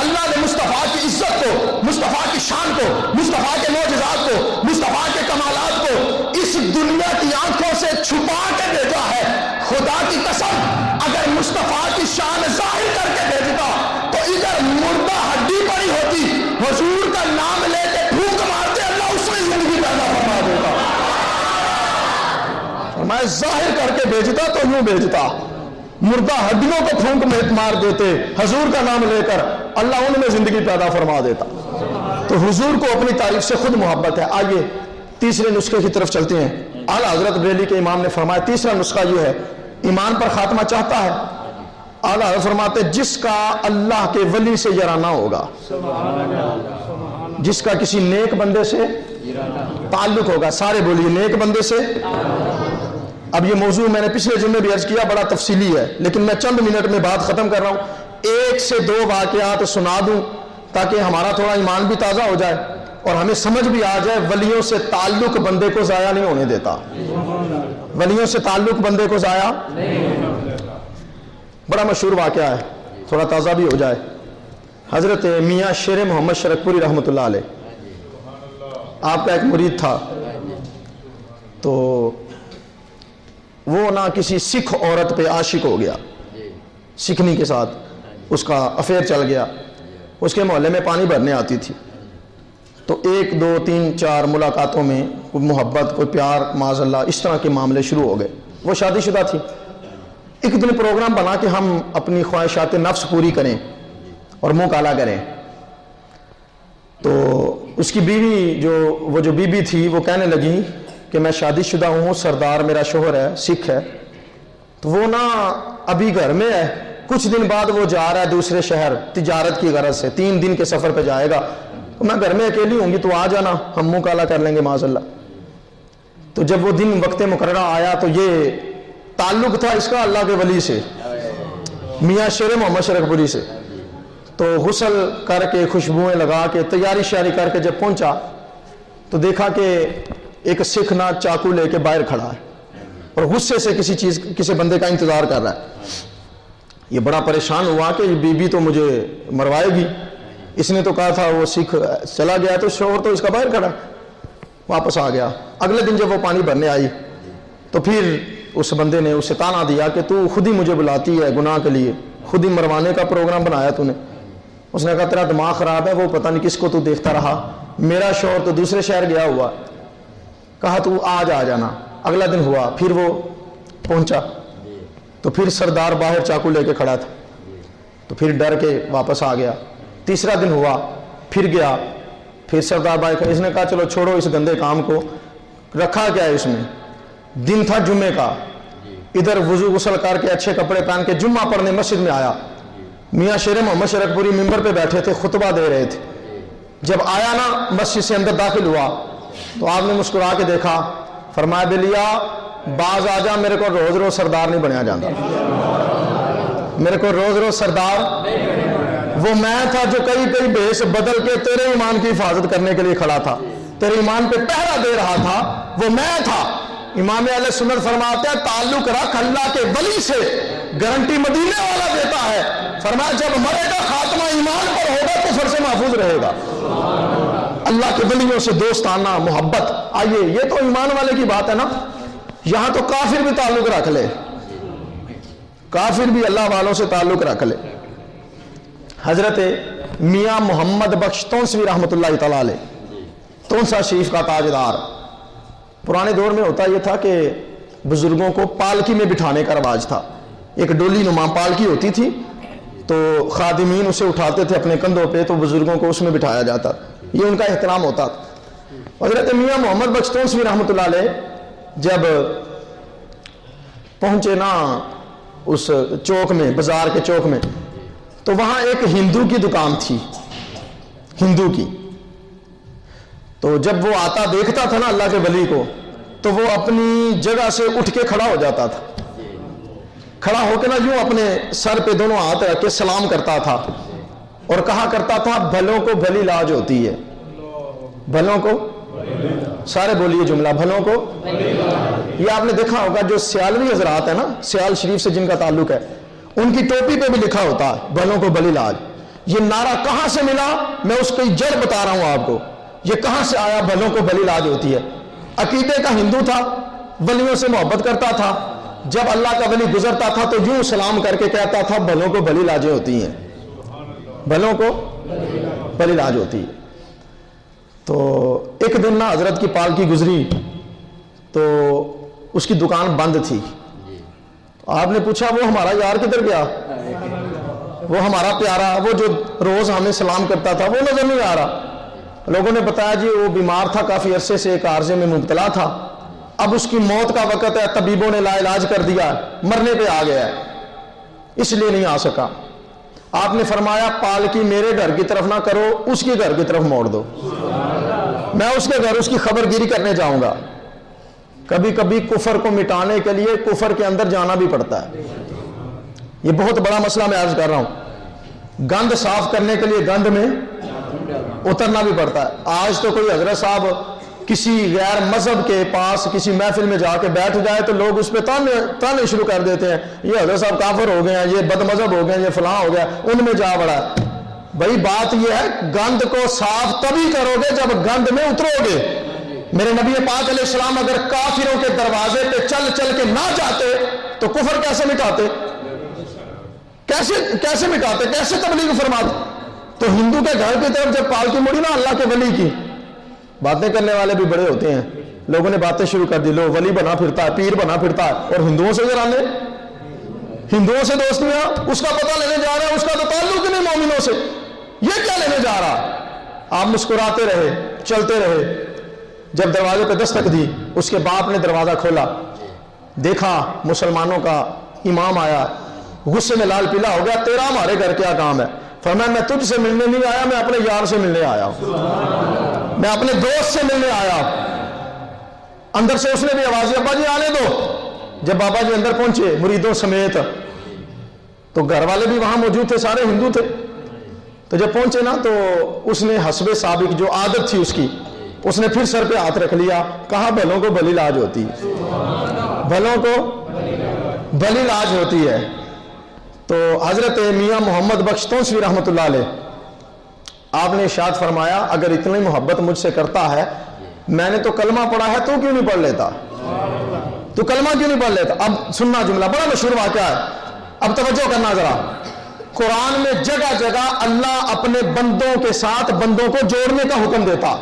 اللہ نے مصطفیٰ کی عزت کو، مصطفیٰ کی شان کو، مصطفیٰ کے معجزات کو، مصطفیٰ کے کمالات کو اس دنیا کی آنکھوں سے چھپا کے بھیجا ہے۔ خدا کی قسم اگر مصطفیٰ کی شان ظاہر کر کے بھیجتا تو ادھر مردہ ہڈی پڑی ہوتی، حضور کا نام لے کے پھونک مارتے اللہ اس میں زندگی پیدا فرما دیتا۔ میں ظاہر کر کے بھیجتا تو یوں بھیجتا، مردہ ہڈیوں کو پھونک مار دیتے، حضور کا نام لے کر اللہ ان میں زندگی پیدا فرما دیتا۔ تو حضور کو اپنی تعریف سے خود محبت ہے۔ آئیے تیسرے نسخے کی طرف چلتے ہیں۔ اعلیٰ حضرت بریلی کے امام نے فرمایا تیسرا نسخہ یہ ہے، ایمان پر خاتمہ چاہتا ہے، اعلیٰ حضرت فرماتے جس کا اللہ کے ولی سے یارانہ ہوگا، جس کا کسی نیک بندے سے تعلق ہوگا، سارے بولیے نیک بندے سے۔ اب یہ موضوع میں نے پچھلے جمعے بھی عرض کیا، بڑا تفصیلی ہے، لیکن میں چند منٹ میں بات ختم کر رہا ہوں۔ 1 سے 2 واقعات سنا دوں تاکہ ہمارا تھوڑا ایمان بھی تازہ ہو جائے اور ہمیں سمجھ بھی آ جائے ولیوں سے تعلق بندے کو ضائع نہیں ہونے دیتا، ولیوں سے تعلق بندے کو ضائع۔ بڑا مشہور واقعہ ہے، تھوڑا تازہ بھی ہو جائے۔ حضرت میاں شیر محمد شرکپوری رحمۃ اللہ علیہ، آپ کا ایک مرید تھا، تو وہ نہ کسی سکھ عورت پہ عاشق ہو گیا، سکھنی کے ساتھ اس کا افیئر چل گیا، اس کے محلے میں پانی بھرنے آتی تھی، تو 1 2 3 4 ملاقاتوں میں کوئی محبت، کوئی پیار، معاذ اللہ اس طرح کے معاملے شروع ہو گئے۔ وہ شادی شدہ تھی۔ ایک دن پروگرام بنا کہ ہم اپنی خواہشات نفس پوری کریں اور منہ کالا کریں، تو اس کی بیوی جو بیوی تھی وہ کہنے لگی کہ میں شادی شدہ ہوں، سردار میرا شوہر ہے، سکھ ہے، تو وہ نا ابھی گھر میں ہے، کچھ دن بعد وہ جا رہا ہے دوسرے شہر تجارت کی غرض سے، 3 دن کے سفر پہ جائے گا، میں گھر میں اکیلی ہوں گی تو آ جانا, ہم منہ کالا کر لیں گے معاذ اللہ. تو جب وہ دن وقت مقررہ آیا تو یہ تعلق تھا اس کا اللہ کے ولی سے, میاں شیر محمد شرک پوری سے. تو غسل کر کے خوشبوئیں لگا کے تیاری شیاری کر کے جب پہنچا تو دیکھا کہ ایک سکھ نہ چاقو لے کے باہر کھڑا ہے اور غصے سے کسی بندے کا انتظار کر رہا ہے. یہ بڑا پریشان ہوا کہ یہ بیوی تو مجھے مروائے گی, اس نے تو کہا تھا وہ سکھ چلا گیا تو شوہر تو اس کا باہر کھڑا. واپس آ گیا. اگلے دن جب وہ پانی بھرنے آئی تو پھر اس بندے نے اسے تانا دیا کہ تو خود ہی مجھے بلاتی ہے گناہ کے لیے, خود ہی مروانے کا پروگرام بنایا تو نے. اس نے کہا تیرا دماغ خراب ہے, وہ پتہ نہیں کس کو تو دیکھتا رہا, میرا شوہر تو دوسرے شہر گیا ہوا. کہا تو آج آ جانا. اگلا دن ہوا, پھر وہ پہنچا تو پھر سردار باہر چاقو لے کے کھڑا تھا, تو پھر ڈر کے واپس آ گیا. تیسرا دن ہوا, پھر گیا, پھر سردار باہر. اس نے کہا چلو چھوڑو اس گندے کام کو, رکھا کیا ہے اس میں. دن تھا جمعے کا, ادھر وضو غسل کر کے اچھے کپڑے پہن کے جمعہ پڑھنے مسجد میں آیا. میاں شیر محمد شرک پوری ممبر پہ بیٹھے تھے, خطبہ دے رہے تھے. جب آیا نا مسجد سے اندر داخل ہوا تو آپ نے مسکرا کے دیکھا, فرمایا بلیا باز آ جا, میرے کو روز روز سردار نہیں بنیا جاتا, میرے کو روز روز سردار. وہ میں تھا جو کئی کئی بھیس بدل کے تیرے ایمان کی حفاظت کرنے کے لیے کھڑا تھا, تیرے ایمان پہ پہرا دے رہا تھا, وہ میں تھا. امام اہل سنت فرماتے ہیں تعلق رکھ اللہ کے ولی سے, گارنٹی مدینے والا دیتا ہے. فرمایا جب مرے گا خاتمہ ایمان پر ہوگا کفر سے محفوظ رہے گا. اللہ کے ولیوں سے دوستانہ محبت. آئیے یہ تو ایمان والے کی بات ہے نا, یہاں تو کافر بھی تعلق رکھ لے, کافر بھی اللہ والوں سے تعلق رکھ لے. حضرت میاں محمد بخش تونسوی رحمۃ اللہ تعالی علیہ, تونسا شریف کا تاجدار. پرانے دور میں ہوتا یہ تھا کہ بزرگوں کو پالکی میں بٹھانے کا رواج تھا. ایک ڈولی نما پالکی ہوتی تھی, تو خادمین اسے اٹھاتے تھے اپنے کندھوں پہ, تو بزرگوں کو اس میں بٹھایا جاتا, یہ ان کا احترام ہوتا تھا. حضرت میاں محمد بخش تونسوی رحمۃ اللہ علیہ جب پہنچے نا اس چوک میں, بازار کے چوک میں, تو وہاں ایک ہندو کی دکان تھی, ہندو کی. تو جب وہ آتا دیکھتا تھا نا اللہ کے ولی کو, تو وہ اپنی جگہ سے اٹھ کے کھڑا ہو جاتا تھا. کھڑا ہو کے نا یوں اپنے سر پہ دونوں ہاتھ رکھ کے سلام کرتا تھا اور کہا کرتا تھا بھلوں کو بھلی لاج ہوتی ہے. بھلوں کو, سارے بولیے جملہ, بھلوں کو. یہ آپ نے دیکھا ہوگا جو سیالوی حضرات ہیں نا, سیال شریف سے جن کا تعلق ہے, ان کی ٹوپی پہ بھی لکھا ہوتا ہے بھلوں کو بھلی لاج. یہ نعرہ کہاں سے ملا, میں اس کی جڑ بتا رہا ہوں آپ کو. یہ کہاں سے آیا بھلوں کو بھلی لاج ہوتی ہے؟ عقیدے کا ہندو تھا, ولیوں سے محبت کرتا تھا. جب اللہ کا ولی گزرتا تھا تو یوں سلام کر کے کہتا تھا بھلوں کو بھلی لاجیں ہوتی ہیں, بھلوں کو بھلی لاج ہوتی ہے. تو ایک دن نا حضرت کی پالکی گزری تو اس کی دکان بند تھی. آپ نے پوچھا وہ ہمارا یار کدھر گیا, وہ ہمارا پیارا, وہ جو روز ہمیں سلام کرتا تھا, وہ نظر نہیں آ رہا. لوگوں نے بتایا جی وہ بیمار تھا, کافی عرصے سے ایک عارضے میں مبتلا تھا, اب اس کی موت کا وقت ہے, طبیبوں نے لا علاج کر دیا, مرنے پہ آ گیا ہے, اس لیے نہیں آ سکا. آپ نے فرمایا پالکی میرے گھر کی طرف نہ کرو, اس کے گھر کی طرف موڑ دو, میں اس کے گھر اس کی خبر گیری کرنے جاؤں گا. کبھی کبھی کفر کو مٹانے کے لیے کفر کے اندر جانا بھی پڑتا ہے. یہ بہت بڑا مسئلہ میں عرض کر رہا ہوں. گند صاف کرنے کے لیے گند میں اترنا بھی پڑتا ہے. آج تو کوئی حضرت صاحب کسی غیر مذہب کے پاس کسی محفل میں جا کے بیٹھ جائے تو لوگ اس پہ تانے شروع کر دیتے ہیں, یہ حضرت صاحب کافر ہو گئے ہیں, یہ بد مذہب ہو گئے ہیں, یہ فلاں ہو گیا, ان میں جا بڑا ہے. بھائی بات یہ ہے گند کو صاف تبھی کرو گے جب گند میں اترو گے. میرے نبی پاک علیہ السلام اگر کافروں کے دروازے پہ چل چل کے نہ جاتے تو کفر کیسے مٹاتے, کیسے مٹاتے, کیسے تبلیغ فرماتے؟ تو ہندو کے گھر کی طرف جب پالکی مڑی نا اللہ کے ولی کی, باتیں کرنے والے بھی بڑے ہوتے ہیں, لوگوں نے باتیں شروع کر دی, لو ولی بنا پھرتا ہے, پیر بنا پھرتا ہے, اور ہندوؤں سے ذرا لے, ہندوؤں سے دوستیاں, اس کا پتہ لینے جا رہا ہے, اس کا تو تعلق نہیں مومنوں سے, یہ کیا لینے جا رہا؟ آپ مسکراتے رہے, چلتے رہے. جب دروازے پہ دستک دی, اس کے باپ نے دروازہ کھولا, دیکھا مسلمانوں کا امام آیا, غصے میں لال پیلا ہو گیا, تیرا ہمارے گھر کیا کام ہے؟ فرمایا میں تجھ سے ملنے نہیں آیا، میں اپنے یار سے ملنے آیا ہوں، میں اپنے دوست سے ملنے آیا ہوں۔ اندر سے اس نے بھی آواز دی ابا جی آنے دو۔ جب بابا جی اندر پہنچے مریدوں سمیت تو گھر والے بھی وہاں موجود تھے، سارے ہندو تھے، تو جب پہنچے نا تو اس نے حسب سابق جو عادت تھی اس نے پھر سر پہ ہاتھ رکھ لیا، کہا بھلوں کو بھلی لاج ہوتی ہے، بھلوں کو بھلی لاج ہوتی ہے۔ تو حضرت میاں محمد بخش تونسوی رحمۃ اللہ علیہ آپ نے ارشاد فرمایا اگر اتنی محبت مجھ سے کرتا ہے، میں نے تو کلمہ پڑھا ہے، تو کیوں نہیں پڑھ لیتا؟ تو کلمہ کیوں نہیں پڑھ لیتا؟ اب سننا جملہ بڑا مشہور واقعہ ہے، اب توجہ کرنا ذرا۔ قرآن میں جگہ جگہ اللہ اپنے بندوں کے ساتھ بندوں کو جوڑنے کا حکم دیتا۔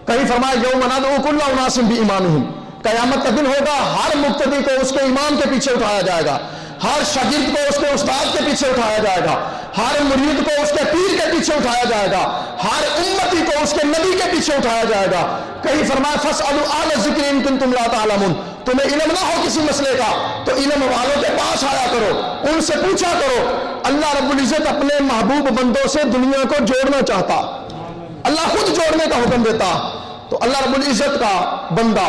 کہیں فرمایا یوم ندعو کل اناس بامامہم، قیامت کا دن ہوگا، ہر مقتدی کو اس کے امام کے پیچھے اٹھایا جائے گا، ہر شاگرد کو اس کے استاد کے پیچھے اٹھایا جائے گا، ہر مرید کو اس کے پیر کے پیچھے اٹھایا جائے گا، ہر امتی کو اس کے نبی کے پیچھے اٹھایا جائے گا۔ کہیں فرمایا فاسألوا اہل الذکر ان کنتم لا تعلمون، تمہیں علم نہ ہو کسی مسئلے کا تو علم والوں کے پاس آیا کرو، ان سے پوچھا کرو۔ اللہ رب العزت اپنے محبوب بندوں سے دنیا کو جوڑنا چاہتا، اللہ خود جوڑنے کا حکم دیتا۔ تو اللہ رب العزت کا بندہ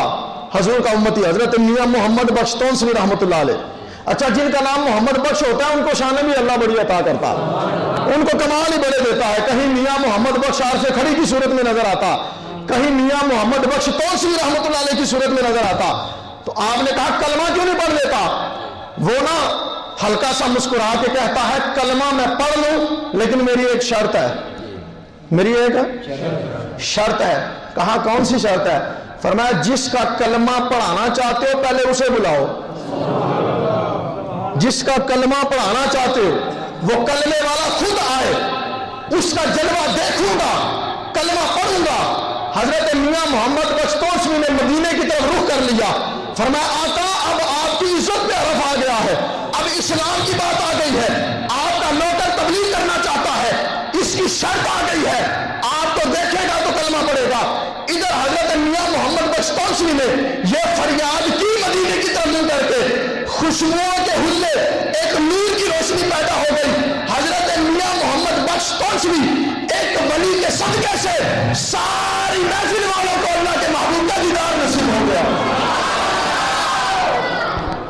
حضور کا امتی حضرت میاں محمد بخش تونسوی رحمۃ اللہ علیہ، اچھا جن کا نام محمد بخش ہوتا ہے ان کو شان بھی اللہ بڑی عطا کرتا ہے، ان کو کمال ہی بڑے دیتا ہے۔ کہیں میاں محمد بخش عرش کھڑی کی صورت میں نظر آتا، کہیں میاں محمد بخش تونسوی رحمۃ اللہ علیہ کی صورت میں نظر آتا۔ تو آپ نے کہا کلمہ کیوں نہیں پڑھ لیتا؟ وہ نا ہلکا سا مسکرا کے کہتا ہے کلمہ میں پڑھ لوں لیکن میری ایک شرط ہے، میری ایک شرط ہے۔ کہا کون سی شرط ہے؟ فرمایا جس کا کلمہ پڑھانا چاہتے ہو پہلے اسے بلاؤ، جس کا کلمہ پڑھانا چاہتے ہو وہ کلمے والا خود آئے، اس کا جلوہ دیکھوں گا، کلمہ پڑھوں گا۔ حضرت میاں محمد بخش تونسوی نے مدینے کی طرف رخ کر لیا، فرمایا آقا اب آپ کی عزت پہ عرف آ گیا ہے، اب اسلام کی بات آ گئی ہے، آپ کا نوکر تبلیغ کرنا چاہتا ہے، اس کی شرط آ گئی ہے، آپ کو دیکھے گا تو کلمہ پڑھے گا۔ ادھر حضرت میاں محمد بخش تونسوی نے یہ فریاد کی مدینے کی طرف منہ کر کے، خوشبوؤں کے حلے، ایک نور کی روشنی پیدا ہو گئی۔ حضرت میاں محمد بخش تونسوی ایک ولی کے صدقے سے ساری محفل والوں کو اللہ کے محبوب کا دیدار نصیب ہو گیا۔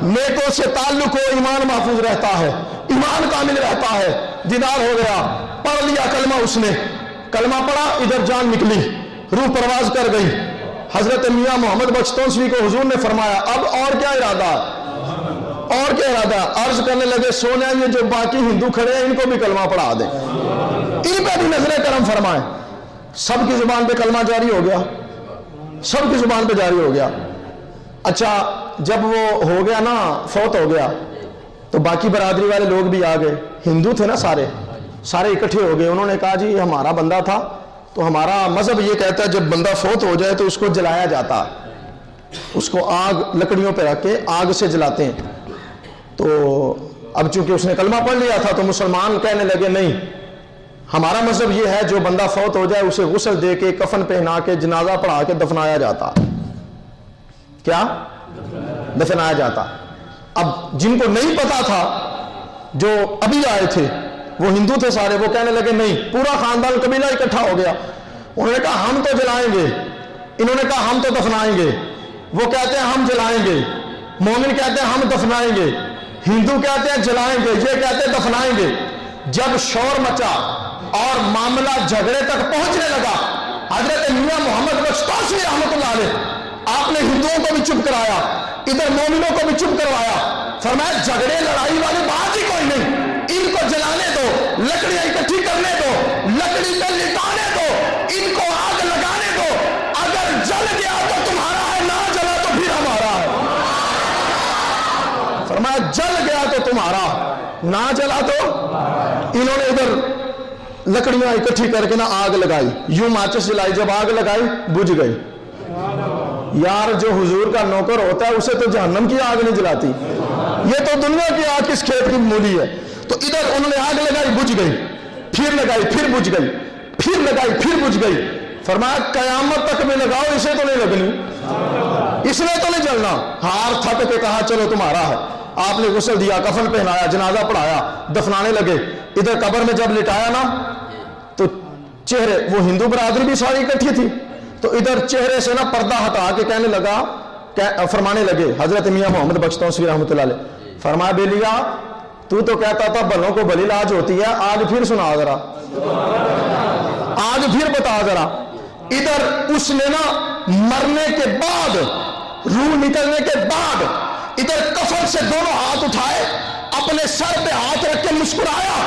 نیکوں سے تعلق ہو، ایمان محفوظ رہتا ہے، ایمان کامل رہتا ہے، دیدار ہو گیا۔ پڑھ لیا کلمہ، اس نے کلمہ پڑھا، ادھر جان نکلی، روح پرواز کر گئی۔ حضرت میاں محمد بخش تونسوی کو حضور نے فرمایا اب اور کیا ارادہ، اور کیا ارادہ؟ عرض کرنے لگے سونا یہ جو باقی ہندو کھڑے ہیں ان کو بھی کلمہ پڑھا دیں، ان پہ بھی نظر کرم فرمائیں۔ سب کی زبان پہ کلمہ جاری ہو گیا، سب کی زبان پہ جاری ہو گیا۔ اچھا جب وہ ہو گیا نا، فوت ہو گیا، تو باقی برادری والے لوگ بھی آ گئے، ہندو تھے نا سارے اکٹھے ہو گئے۔ انہوں نے کہا جی یہ ہمارا بندہ تھا، تو ہمارا مذہب یہ کہتا ہے جب بندہ فوت ہو جائے تو اس کو جلایا جاتا، اس کو آگ لکڑیوں پہ رکھ کے آگ سے جلاتے ہیں۔ تو اب چونکہ اس نے کلمہ پڑھ لیا تھا تو مسلمان کہنے لگے نہیں، ہمارا مذہب یہ ہے جو بندہ فوت ہو جائے اسے غسل دے کے کفن پہنا کے جنازہ پڑھا کے دفنایا جاتا۔ کیا دفنایا جاتا۔ اب جن کو نہیں پتا تھا، جو ابھی آئے تھے وہ ہندو تھے سارے، وہ کہنے لگے نہیں، پورا خاندان قبیلہ اکٹھا ہو گیا۔ انہوں نے کہا ہم تو جلائیں گے، انہوں نے کہا ہم تو دفنائیں گے، وہ کہتے ہیں ہم جلائیں گے، مومن کہتے ہیں ہم دفنائیں گے، ہندو کہتے ہیں جلائیں گے، یہ کہتے ہیں دفنائیں گے۔ جب شور مچا اور معاملہ جھگڑے تک پہنچنے لگا، حضرت میاں محمد بخش تونسوی رحمۃ اللہ علیہ آپ نے ہندوؤں کو بھی چپ کرایا، ادھر مومنوں کو بھی چپ کروایا۔ فرمایا جھگڑے لڑائی والی بات ہی کوئی نہیں، ان کو جلانے دو، لکڑیاں اکٹھی کرنے دو، لکڑی پہ لٹانے دو، ان کو آگ لگانے دو، اگر جل گیا تو تمہارا ہے، نہ جلا تو پھر ہمارا ہے۔ فرمایا جل گیا تو تمہارا، نہ جلا تو۔ انہوں نے ادھر لکڑیاں اکٹھی کر کے نا آگ لگائی، یوں ماچس جلائی، جب آگ لگائی بجھ گئی۔ یار جو حضور کا نوکر ہوتا ہے اسے تو جہنم کی آگ نہیں جلاتی، یہ تو دنیا کی آگ کس کھیت کی مولی ہے۔ تو ادھر انہوں نے آگ لگائی، بجھ گئی، پھر لگائی، پھر بجھ گئی، پھر لگائی، پھر بجھ گئی۔ فرمایا قیامت تک میں لگاؤ، اسے تو نہیں لگنی، اس نے تو نہیں جلنا۔ ہار تھک کے کہا چلو تمہارا ہے۔ آپ نے غسل دیا، کفن پہنایا، جنازہ پڑھایا، دفنانے لگے۔ ادھر قبر میں جب لٹایا نا تو چہرے، وہ ہندو برادری بھی ساری اکٹھی تھی، تو ادھر چہرے سے نا پردہ ہٹا کے کہنے لگا، فرمانے لگے حضرت میاں محمد بخشتوسوی رحمۃ اللہ علیہ، فرمایا بیلیا تو کہتا تھا بھلوں کو بھلی لاج ہوتی ہے، آج پھر سنا ذرا، آج پھر بتا ذرا۔ ادھر اس نے نا مرنے کے بعد، روح نکلنے کے بعد، ادھر کفن سے دونوں ہاتھ اٹھائے، اپنے سر پہ ہاتھ رکھ کے مسکرایا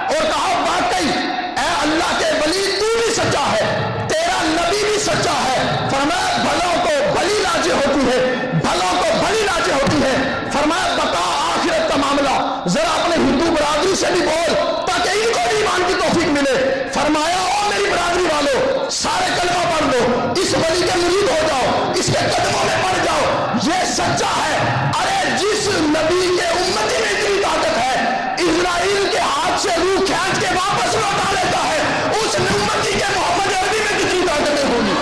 اور کہا واقعی اے اللہ کے ولی تو بھی سچا ہے، تیرا نبی بھی سچا ہے۔ فرمایا بھلوں کو بھلی لاجیں ہوتی ہے، بھلوں کو بھلی لاجیں ہوتی ہے۔ فرمایا بتا آخرت کا معاملہ ذرا اپنے ہندو برادری سے بھی بول تاکہ ان کو بھی ایمان کی توفیق ملے۔ فرمایا او میری برادری والو، سارے کلمہ پڑھ لو، اس ولی کے مرید ہو جاؤ، اس کے قدموں میں پڑ جاؤ، یہ سچا ہے۔ ارے جس نبی کے امتی میں اتنی طاقت ہے، اسرائیل کے ہاتھ سے روح کھینچ کے واپس لوٹا لیتا ہے، اس امتی کے محمد عربی میں کتنی طاقتیں ہوں گی۔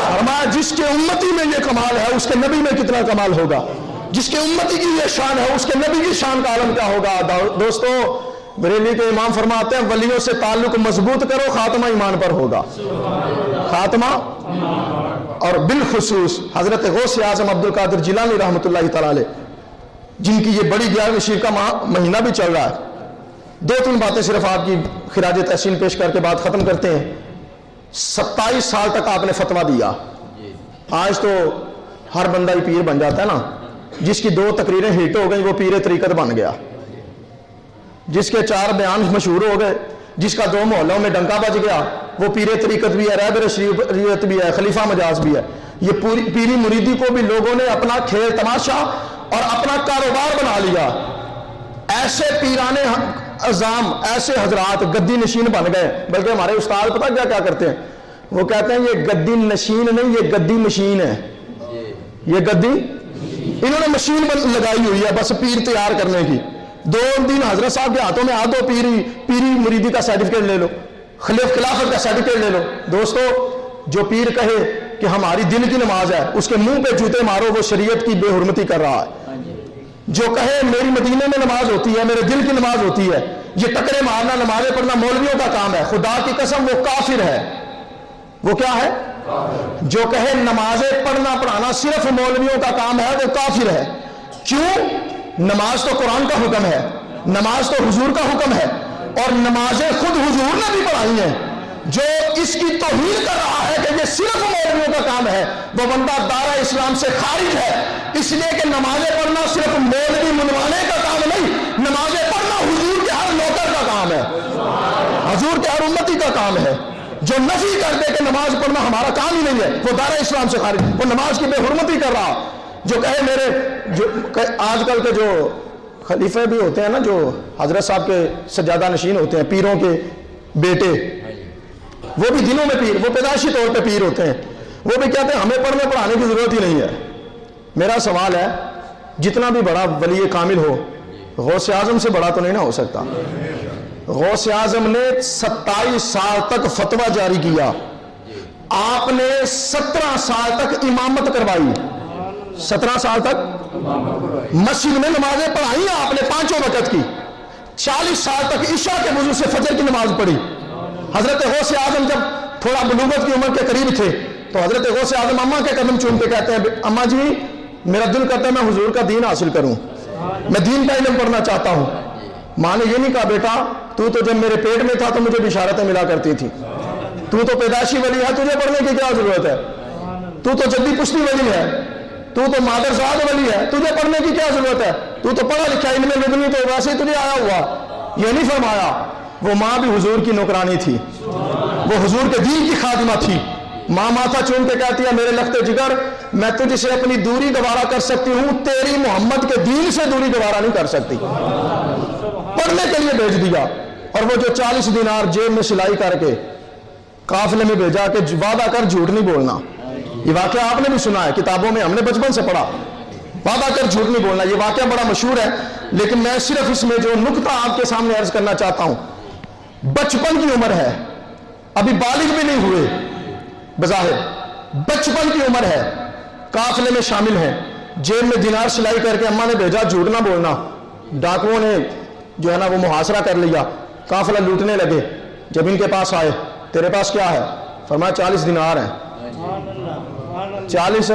فرمایا جس کے امتی میں یہ کمال ہے اس کے نبی میں کتنا کمال ہوگا، جس کے امتی کی یہ شان ہے اس کے نبی کی شان کا عالم کیا ہوگا۔ دوستو بریلی کے امام فرماتے ہیں ولیوں سے تعلق مضبوط کرو، خاتمہ ایمان پر ہوگا، خاتمہ۔ اور بالخصوص حضرت غوث اعظم عبد القادر جیلانی رحمۃ اللہ تعالی علیہ، جن کی یہ بڑی 11ویں شیر کا مہینہ بھی چل رہا ہے، 2-3 باتیں صرف آپ کی خراج تحسین پیش کر کے بات ختم کرتے ہیں۔ 27 سال تک آپ نے فتویٰ دیا، آج تو ہر بندہ ہی پیر بن جاتا ہے نا، جس کی 2 تقریریں ہٹ ہو گئیں وہ پیر طریقت بن گیا، جس کے 4 بیان مشہور ہو گئے، جس کا 2 محلوں میں ڈنکا بج گیا وہ پیر طریقت بھی ہے، رہبر شریعت بھی ہے، خلیفہ مجاز بھی ہے۔ یہ پیری مریدی کو بھی لوگوں نے اپنا کھیل تماشا اور اپنا کاروبار بنا لیا۔ ایسے پیرانے عظام، ایسے حضرات گدی نشین بن گئے، بلکہ ہمارے استاد پتہ کیا کرتے ہیں، وہ کہتے ہیں یہ گدی نشین نہیں، یہ گدی مشین ہے، یہ گدی انہوں نے مشین لگائی ہوئی ہے بس پیر تیار کرنے کی۔ 2 حضرت صاحب کے ہاتھوں میں آ دو پیری مریدی کا سرٹیفکیٹ لے لو، خلافت کا سرٹیفکیٹ لے لو۔ دوستو جو پیر کہے کہ ہماری دل کی نماز ہے، اس کے منہ پہ جوتے مارو، وہ شریعت کی بے حرمتی کر رہا ہے۔ جو کہے میری مدینے میں نماز ہوتی ہے، میرے دل کی نماز ہوتی ہے، یہ ٹکرے مارنا، نمازیں پڑھنا مولویوں کا کام ہے، خدا کی قسم وہ کافر ہے۔ وہ کیا ہے؟ جو کہے نمازیں پڑھنا پڑھانا صرف مولویوں کا کام ہے، وہ کافر ہے۔ کیوں؟ نماز تو قرآن کا حکم ہے، نماز تو حضور کا حکم ہے، اور نمازیں خود حضور نے بھی پڑھائی ہیں۔ جو اس کی توہین کر رہا ہے کہ یہ صرف مولویوں کا کام ہے، وہ بندہ دائرہ اسلام سے خارج ہے، اس لیے کہ نمازیں پڑھنا صرف مولوی منوانے کا کام نہیں، نمازیں پڑھنا حضور کے ہر نوکر کا کام ہے، حضور کے ہر امتی کا کام ہے۔ جو نفی کر دے کہ نماز پڑھنا ہمارا کام ہی نہیں ہے، وہ دائرہ اسلام سے خارج، وہ نماز کی بے حرمتی کر رہا۔ جو کہے آج کل کے جو خلیفے بھی ہوتے ہیں نا، جو حضرت صاحب کے سجادہ نشین ہوتے ہیں، پیروں کے بیٹے، وہ بھی دنوں میں پیر، وہ پیدائشی طور پہ پیر ہوتے ہیں، وہ بھی کہتے ہیں ہمیں پڑھنے پڑھانے کی ضرورت ہی نہیں ہے۔ میرا سوال ہے جتنا بھی بڑا ولی کامل ہو، غوث اعظم سے بڑا تو نہیں نہ ہو سکتا۔ غوث اعظم نے 27 سال تک فتویٰ جاری کیا، آپ نے 17 سال تک امامت کروائی، 17 سال تک مسجد میں نمازیں پڑھائی آپ نے 5 وقت کی، 40 سال تک عشاء کے وضو سے فجر کی نماز پڑھی۔ حضرت غوث اعظم جب تھوڑا بلوغت کی عمر کے قریب تھے تو حضرت غوث اعظم اماں کے قدم چوم کے کہتے ہیں اماں جی میرا دل کرتا ہے میں حضور کا دین حاصل کروں، میں دین کا علم پڑھنا چاہتا ہوں۔ ماں نے یہ نہیں کہا بیٹا تو جب میرے پیٹ میں تھا تو مجھے بشارتیں ملا کرتی تھی، تو پیدائشی ولی ہے، تجھے پڑھنے کی کیا ضرورت ہے، تو جدی پشتی ولی ہے، تو مادرزاد ولی ہے، تجھے پڑھنے کی کیا ضرورت ہے، تو پڑھا لکھا علم لدنی تو ویسے ہی تجھے آیا ہوا۔ یہ نہیں فرمایا، وہ ماں بھی حضور کی نوکرانی تھی، وہ حضور کے دین کی خادمہ تھی۔ ماں ماتھا چوم کے کہتی ہے میرے لخت جگر میں تجھ سے اپنی دوری گوارا کر سکتی ہوں، تیری محمد کے دین سے دوری گوارا نہیں کر سکتی۔ پڑھنے کے لیے بھیج دیا، اور وہ جو 40 دینار جیب میں سلائی کر کے قافلے میں بھیجا کہ وعدہ کر جھوٹ نہیں بولنا۔ یہ واقعہ آپ نے بھی سنا ہے، کتابوں میں ہم نے بچپن سے پڑھا، وعدہ کر جھوٹ نہیں بولنا۔ یہ واقعہ بڑا مشہور ہے، لیکن میں صرف اس میں جو نقطہ آپ کے سامنے عرض کرنا چاہتا ہوں، بچپن کی عمر ہے، ابھی بالغ بھی نہیں ہوئے، بظاہر بچپن کی عمر ہے، قافلے میں شامل ہیں، جیب میں دینار سلائی کر کے اماں نے بھیجا، جھوٹ نہ بولنا، ڈاکوؤں نے جو ہے نا وہ محاصرہ کر لیا، قافلہ لوٹنے لگے، جب ان کے پاس آئے تیرے پاس کیا ہے؟ فرمایا 40 دینار ہیں۔ 40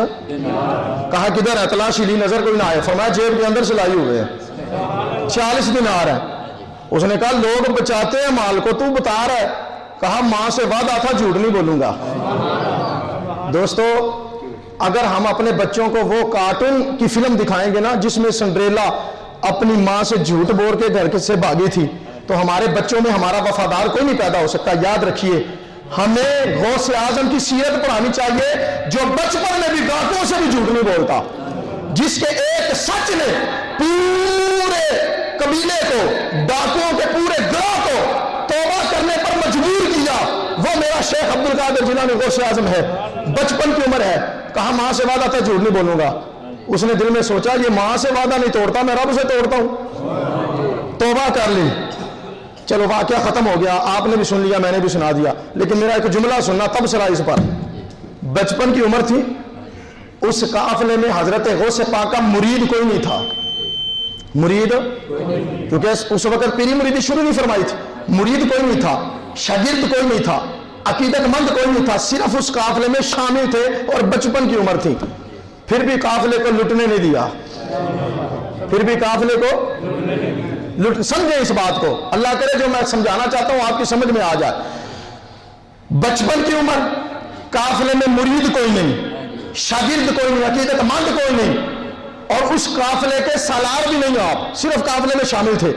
کہا کدھر ہے؟ تلاشی لی، نظر کوئی نہ آئے، فرمایا جیب کے اندر سلائی ہوئے ہیں، 40 دینار ہیں۔ اس نے کہا لوگ بچاتے ہیں مال کو، تو بتا رہا ہے؟ کہا ماں سے وعدہ تھا جھوٹ نہیں بولوں گا۔ دوستو اگر ہم اپنے بچوں کو وہ کارٹون کی فلم دکھائیں گے نا جس میں سنڈریلا اپنی ماں سے جھوٹ بول کے گھر سے بھاگی تھی، تو ہمارے بچوں میں ہمارا وفادار کوئی نہیں پیدا ہو سکتا۔ یاد رکھیے ہمیں غوث اعظم کی سیرت پڑھانی چاہیے جو بچپن میں بھی ڈاکوؤں سے بھی جھوٹ نہیں بولتا، جس کے ایک سچ نے پورے قبیلے کو، ڈاکوؤں کے پورے گروہ کو توبہ کرنے پر مجبور کیا، وہ میرا شیخ عبدالقادر جیلانی غوث اعظم ہے۔ بچپن کی عمر ہے، کہا ماں سے وعدہ تھا جھوٹ نہیں بولوں گا۔ اس نے دل میں سوچا یہ ماں سے وعدہ نہیں توڑتا، میں رب سے توڑتا ہوں، توبہ کر لی۔ چلو واقعہ ختم ہو گیا، آپ نے بھی سن لیا، میں نے بھی سنا دیا، لیکن میرا ایک جملہ سننا تب سرا اس پر۔ بچپن کی عمر تھی، اس قافلے میں حضرت غوث پاک کا مرید کوئی نہیں تھا، مرید کیونکہ اس وقت پیری مریدی شروع نہیں فرمائی تھی، مرید کوئی نہیں تھا، شاگرد کوئی نہیں تھا، عقیدت مند کوئی نہیں تھا، صرف اس قافلے میں شامل تھے اور بچپن کی عمر تھی۔ پھر بھی قافلے کو لٹنے نہیں دیا، پھر بھی قافلے کو سمجھیں اس بات کو، اللہ کرے جو میں سمجھانا چاہتا ہوں آپ کی سمجھ میں آ جائے۔ بچپن کی عمر، قافلے میں مرید کوئی نہیں، شاگرد کوئی نہیں، عقیدت مند کوئی نہیں، اور اس قافلے کے سالار بھی نہیں، آپ صرف قافلے میں شامل تھے،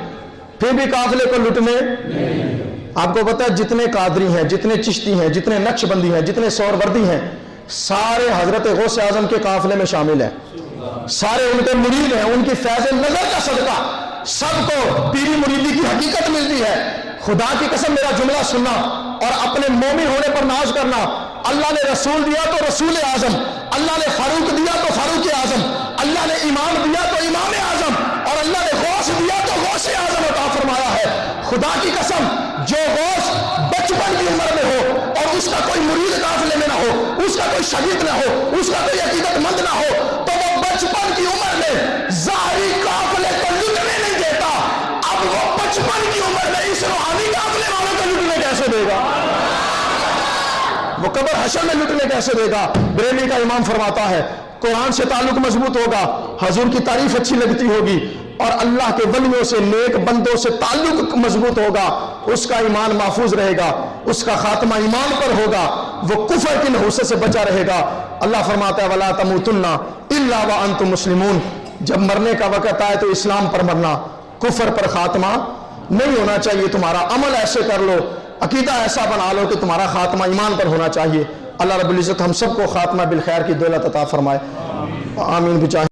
پھر بھی قافلے کو لٹنے۔ آپ کو پتا ہے جتنے قادری ہیں، جتنے چشتی ہیں، جتنے نقش بندی ہیں، جتنے سہروردی ہیں، سارے حضرت غوث اعظم کے قافلے میں شامل ہیں، سارے ان کے مرید ہیں، ان کی فیض نظر کا صدقہ سب کو پیری مریدی کی حقیقت ملتی ہے۔ خدا کی قسم میرا جملہ سننا اور اپنے مومن ہونے پر ناز کرنا۔ اللہ نے رسول دیا تو رسول اعظم، اللہ نے فاروق دیا تو فاروق اعظم، اللہ نے امام دیا تو امام اعظم، اور اللہ نے غوث دیا تو غوث اعظم عطا فرمایا ہے۔ خدا کی قسم جو غوث بچپن کی عمر میں ہو اور اس کا کوئی مرید قافلے میں نہ ہو، اس کا کوئی شاگرد نہ ہو، اس کا کوئی عقیدت مند نہ ہو، تو وہ بچپن کی عمر میں ظاہری قافلے کو لٹنے نہیں دیتا، اب وہ بچپن کی عمر میں اس روحانی قافلے والوں کو لٹنے کیسے دے گا؟ وہ قبر حشر میں لٹنے کیسے دے گا؟ بریلی کا امام فرماتا ہے قرآن سے تعلق مضبوط ہوگا، حضور کی تعریف اچھی لگتی ہوگی، اور اللہ کے ولیوں سے، نیک بندوں سے تعلق مضبوط ہوگا، اس کا ایمان محفوظ رہے گا، اس کا خاتمہ ایمان پر ہوگا، وہ کفر کی نحوست سے بچا رہے گا۔ اللہ فرماتا ہے وَلَا تَمُوتُنَّ إِلَّا وَأَنْتُمْ مُسْلِمُونَ، جب مرنے کا وقت آئے تو اسلام پر مرنا، کفر پر خاتمہ نہیں ہونا چاہیے۔ تمہارا عمل ایسے کر لو، عقیدہ ایسا بنا لو کہ تمہارا خاتمہ ایمان پر ہونا چاہیے۔ اللہ رب العزت ہم سب کو خاتمہ بالخیر کی دولت عطا فرمائے، آمین بجاہ